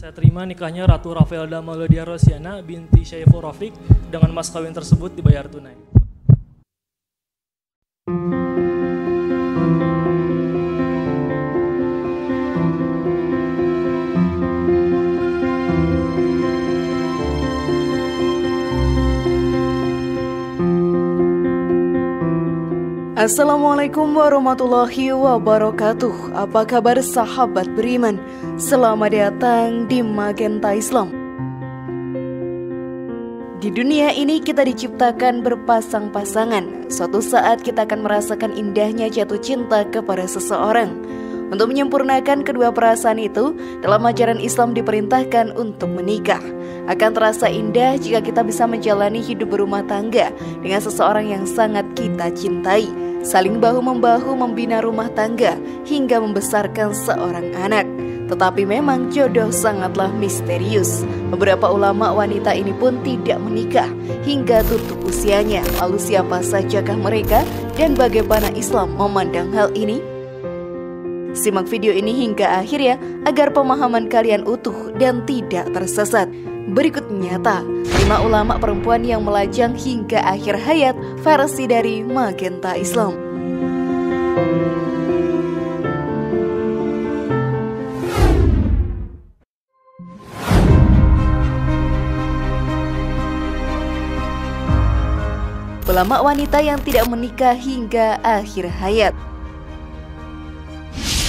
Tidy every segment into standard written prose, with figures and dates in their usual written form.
Saya terima nikahnya Ratu Rafaelda Maulida Rosiana binti Syaiful Rafiq dengan mas kawin tersebut dibayar tunai. Assalamualaikum warahmatullahi wabarakatuh. Apa kabar sahabat beriman? Selamat datang di Magenta Islam. Di dunia ini kita diciptakan berpasang-pasangan. Suatu saat kita akan merasakan indahnya jatuh cinta kepada seseorang. Untuk menyempurnakan kedua perasaan itu, dalam ajaran Islam diperintahkan untuk menikah. Akan terasa indah jika kita bisa menjalani hidup berumah tangga dengan seseorang yang sangat kita cintai, saling bahu-membahu membina rumah tangga hingga membesarkan seorang anak. Tetapi memang jodoh sangatlah misterius. Beberapa ulama wanita ini pun tidak menikah hingga tutup usianya. Lalu siapa sajakah mereka dan bagaimana Islam memandang hal ini? Simak video ini hingga akhir ya, agar pemahaman kalian utuh dan tidak tersesat. Berikut nyata 5 ulama perempuan yang melajang hingga akhir hayat versi dari Magenta Islam. Ulama wanita yang tidak menikah hingga akhir hayat.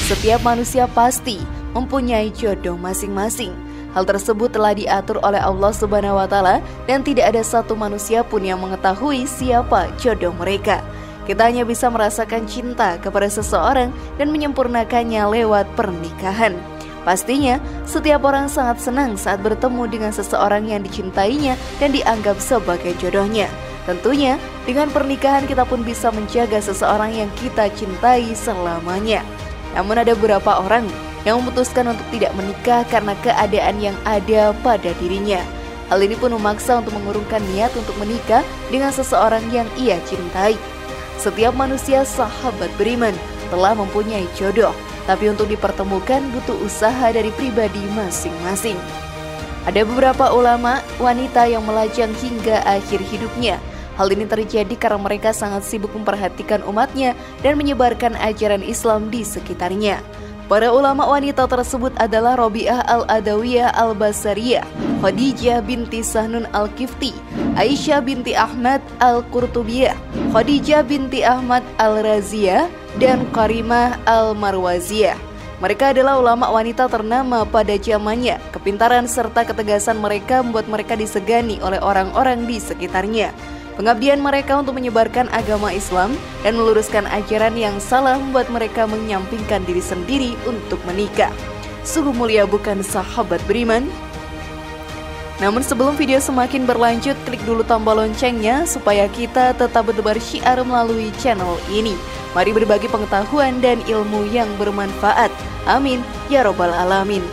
Setiap manusia pasti mempunyai jodoh masing-masing. Hal tersebut telah diatur oleh Allah Subhanahu wa Ta'ala dan tidak ada satu manusia pun yang mengetahui siapa jodoh mereka. Kita hanya bisa merasakan cinta kepada seseorang dan menyempurnakannya lewat pernikahan. Pastinya, setiap orang sangat senang saat bertemu dengan seseorang yang dicintainya dan dianggap sebagai jodohnya. Tentunya, dengan pernikahan kita pun bisa menjaga seseorang yang kita cintai selamanya. Namun ada beberapa orang yang memutuskan untuk tidak menikah karena keadaan yang ada pada dirinya. Hal ini pun memaksa untuk mengurungkan niat untuk menikah dengan seseorang yang ia cintai. Setiap manusia sahabat beriman telah mempunyai jodoh, tapi untuk dipertemukan butuh usaha dari pribadi masing-masing. Ada beberapa ulama wanita yang melajang hingga akhir hidupnya. Hal ini terjadi karena mereka sangat sibuk memperhatikan umatnya dan menyebarkan ajaran Islam di sekitarnya. Para ulama wanita tersebut adalah Robiah al-Adawiyah al-Basariyah, Khadijah binti Sahnun al-Kifti, Aisyah binti Ahmad al-Qurtubiyah, Khadijah binti Ahmad al-Raziyah, dan Karimah al-Marwaziyah. Mereka adalah ulama wanita ternama pada zamannya. Kepintaran serta ketegasan mereka membuat mereka disegani oleh orang-orang di sekitarnya. Pengabdian mereka untuk menyebarkan agama Islam dan meluruskan ajaran yang salah membuat mereka menyampingkan diri sendiri untuk menikah. Sungguh mulia bukan sahabat beriman? Namun sebelum video semakin berlanjut, klik dulu tombol loncengnya supaya kita tetap bertebar syiar melalui channel ini. Mari berbagi pengetahuan dan ilmu yang bermanfaat. Amin ya robbal alamin.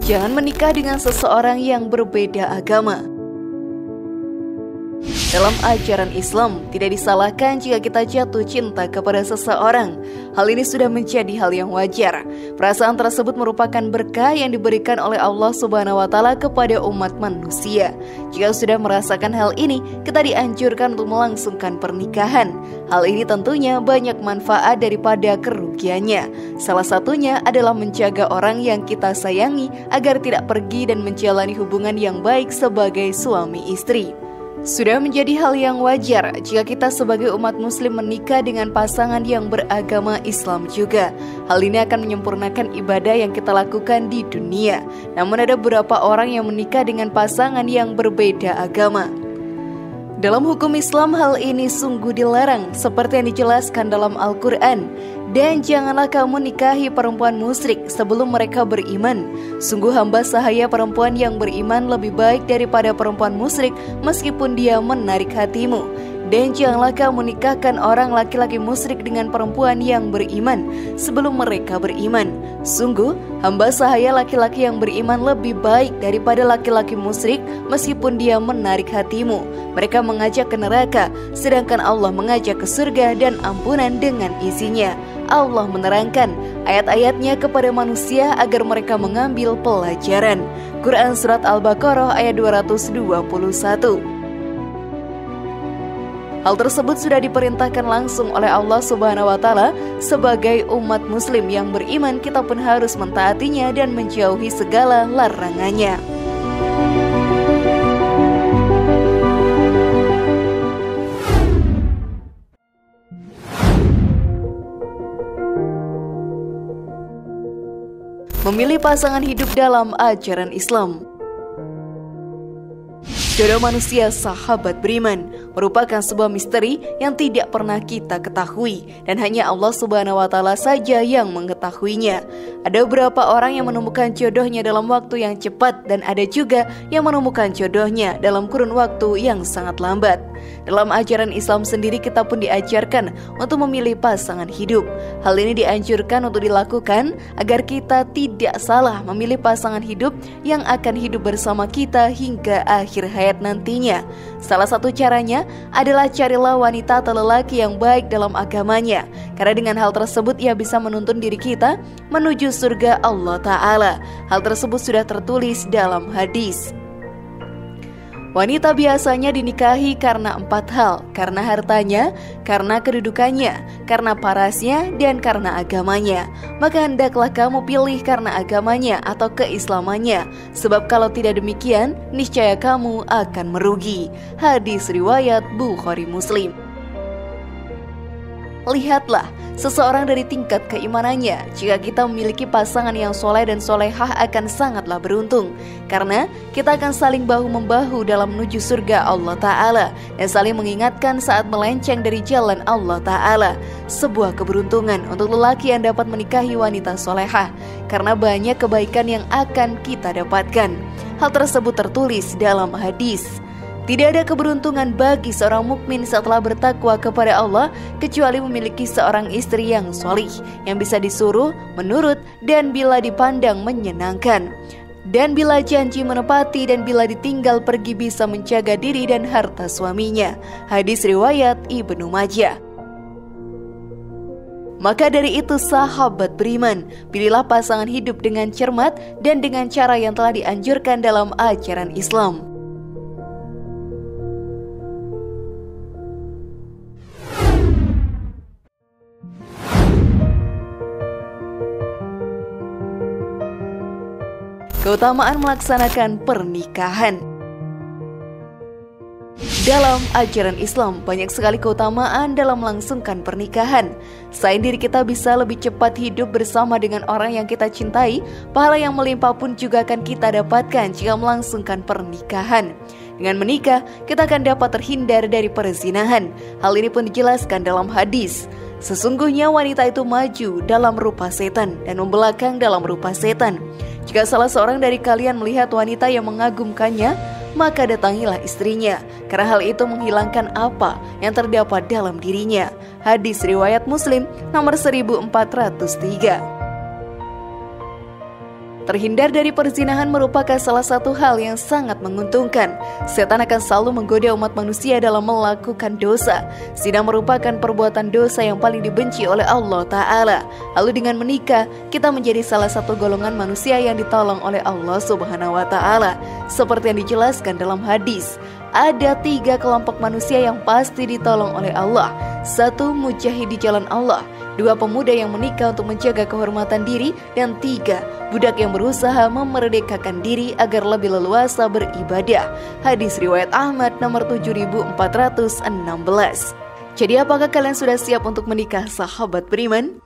Jangan menikah dengan seseorang yang berbeda agama. Dalam ajaran Islam, tidak disalahkan jika kita jatuh cinta kepada seseorang. Hal ini sudah menjadi hal yang wajar. Perasaan tersebut merupakan berkah yang diberikan oleh Allah Subhanahu wa Ta'ala kepada umat manusia. Jika sudah merasakan hal ini, kita dianjurkan untuk melangsungkan pernikahan. Hal ini tentunya banyak manfaat daripada kerugiannya. Salah satunya adalah menjaga orang yang kita sayangi agar tidak pergi dan menjalani hubungan yang baik sebagai suami istri. Sudah menjadi hal yang wajar jika kita sebagai umat muslim menikah dengan pasangan yang beragama Islam juga. Hal ini akan menyempurnakan ibadah yang kita lakukan di dunia. Namun ada beberapa orang yang menikah dengan pasangan yang berbeda agama. Dalam hukum Islam hal ini sungguh dilarang seperti yang dijelaskan dalam Al-Quran. Dan janganlah kamu nikahi perempuan musyrik sebelum mereka beriman. Sungguh hamba sahaya perempuan yang beriman lebih baik daripada perempuan musyrik meskipun dia menarik hatimu. Dan janganlah kamu menikahkan orang laki-laki musyrik dengan perempuan yang beriman sebelum mereka beriman. Sungguh, hamba sahaya laki-laki yang beriman lebih baik daripada laki-laki musyrik meskipun dia menarik hatimu. Mereka mengajak ke neraka, sedangkan Allah mengajak ke surga dan ampunan dengan isinya. Allah menerangkan ayat-ayatnya kepada manusia agar mereka mengambil pelajaran. Quran Surat Al-Baqarah ayat 221. Hal tersebut sudah diperintahkan langsung oleh Allah Subhanahu wa Ta'ala. Sebagai umat muslim yang beriman, kita pun harus mentaatinya dan menjauhi segala larangannya. Memilih pasangan hidup dalam ajaran Islam. Jodoh manusia sahabat beriman merupakan sebuah misteri yang tidak pernah kita ketahui dan hanya Allah Subhanahu wa Ta'ala saja yang mengetahuinya. Ada beberapa orang yang menemukan jodohnya dalam waktu yang cepat dan ada juga yang menemukan jodohnya dalam kurun waktu yang sangat lambat. Dalam ajaran Islam sendiri kita pun diajarkan untuk memilih pasangan hidup. Hal ini dianjurkan untuk dilakukan agar kita tidak salah memilih pasangan hidup yang akan hidup bersama kita hingga akhir hayat nantinya. Salah satu caranya adalah carilah wanita atau lelaki yang baik dalam agamanya, karena dengan hal tersebut ia bisa menuntun diri kita menuju surga Allah Ta'ala. Hal tersebut sudah tertulis dalam hadis. Wanita biasanya dinikahi karena 4 hal, karena hartanya, karena kedudukannya, karena parasnya, dan karena agamanya. Maka hendaklah kamu pilih karena agamanya atau keislamannya, sebab kalau tidak demikian, niscaya kamu akan merugi. Hadis riwayat Bukhari Muslim. Lihatlah seseorang dari tingkat keimanannya. Jika kita memiliki pasangan yang soleh dan solehah akan sangatlah beruntung, karena kita akan saling bahu-membahu dalam menuju surga Allah Ta'ala dan saling mengingatkan saat melenceng dari jalan Allah Ta'ala. Sebuah keberuntungan untuk lelaki yang dapat menikahi wanita solehah, karena banyak kebaikan yang akan kita dapatkan. Hal tersebut tertulis dalam hadis. Tidak ada keberuntungan bagi seorang mukmin setelah bertakwa kepada Allah kecuali memiliki seorang istri yang solih, yang bisa disuruh, menurut, dan bila dipandang menyenangkan. Dan bila janji menepati dan bila ditinggal pergi bisa menjaga diri dan harta suaminya. Hadis riwayat Ibnu Majah. Maka dari itu sahabat beriman, pilihlah pasangan hidup dengan cermat dan dengan cara yang telah dianjurkan dalam ajaran Islam. Keutamaan melaksanakan pernikahan. Dalam ajaran Islam, banyak sekali keutamaan dalam melangsungkan pernikahan. Selain diri kita bisa lebih cepat hidup bersama dengan orang yang kita cintai, pahala yang melimpah pun juga akan kita dapatkan jika melangsungkan pernikahan. Dengan menikah, kita akan dapat terhindar dari perzinahan. Hal ini pun dijelaskan dalam hadis. Sesungguhnya wanita itu maju dalam rupa setan dan membelakang dalam rupa setan. Jika salah seorang dari kalian melihat wanita yang mengagumkannya, maka datangilah istrinya, karena hal itu menghilangkan apa yang terdapat dalam dirinya. Hadis riwayat Muslim nomor 1403. Terhindar dari perzinahan merupakan salah satu hal yang sangat menguntungkan. Setan akan selalu menggoda umat manusia dalam melakukan dosa. Zina merupakan perbuatan dosa yang paling dibenci oleh Allah Ta'ala. Lalu dengan menikah, kita menjadi salah satu golongan manusia yang ditolong oleh Allah Subhanahu wa Ta'ala. Seperti yang dijelaskan dalam hadis, ada 3 kelompok manusia yang pasti ditolong oleh Allah. 1. Mujahid di jalan Allah. 2. Pemuda yang menikah untuk menjaga kehormatan diri. Dan 3. Budak yang berusaha memerdekakan diri agar lebih leluasa beribadah. Hadis riwayat Ahmad nomor 7416. Jadi apakah kalian sudah siap untuk menikah, sahabat beriman?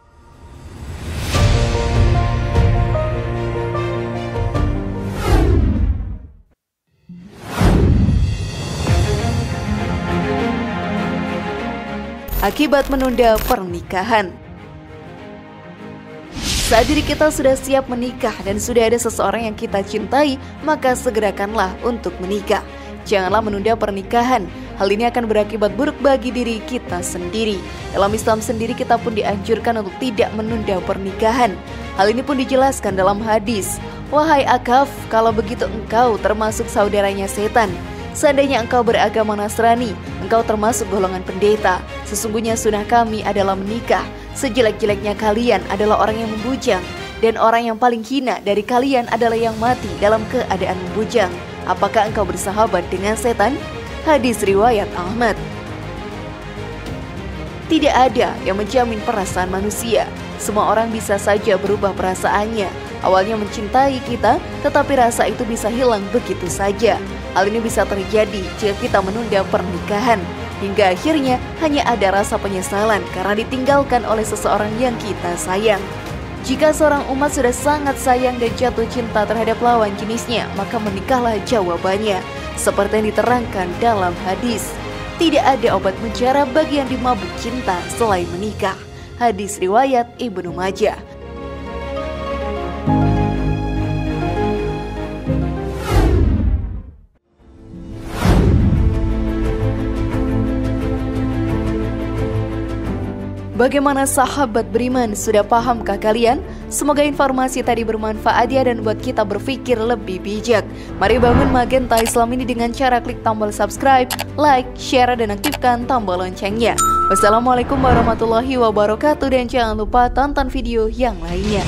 Akibat menunda pernikahan. Saat diri kita sudah siap menikah dan sudah ada seseorang yang kita cintai, maka segerakanlah untuk menikah. Janganlah menunda pernikahan. Hal ini akan berakibat buruk bagi diri kita sendiri. Dalam Islam sendiri kita pun dianjurkan untuk tidak menunda pernikahan. Hal ini pun dijelaskan dalam hadis. Wahai Akaf, kalau begitu engkau termasuk saudaranya setan. Seandainya engkau beragama Nasrani, engkau termasuk golongan pendeta. Sesungguhnya sunnah kami adalah menikah. Sejelek-jeleknya kalian adalah orang yang membujang, dan orang yang paling hina dari kalian adalah yang mati dalam keadaan membujang. Apakah engkau bersahabat dengan setan? Hadis riwayat Ahmad. Tidak ada yang menjamin perasaan manusia. Semua orang bisa saja berubah perasaannya. Awalnya mencintai kita, tetapi rasa itu bisa hilang begitu saja. Hal ini bisa terjadi jika kita menunda pernikahan, hingga akhirnya hanya ada rasa penyesalan karena ditinggalkan oleh seseorang yang kita sayang. Jika seorang umat sudah sangat sayang dan jatuh cinta terhadap lawan jenisnya, maka menikahlah jawabannya. Seperti yang diterangkan dalam hadis, tidak ada obat mutiara bagi yang dimabuk cinta selain menikah. Hadis riwayat Ibnu Majah. Bagaimana sahabat beriman, sudah pahamkah kalian? Semoga informasi tadi bermanfaat ya dan buat kita berpikir lebih bijak. Mari bangun Magenta Islam ini dengan cara klik tombol subscribe, like, share, dan aktifkan tombol loncengnya. Wassalamualaikum warahmatullahi wabarakatuh dan jangan lupa tonton video yang lainnya.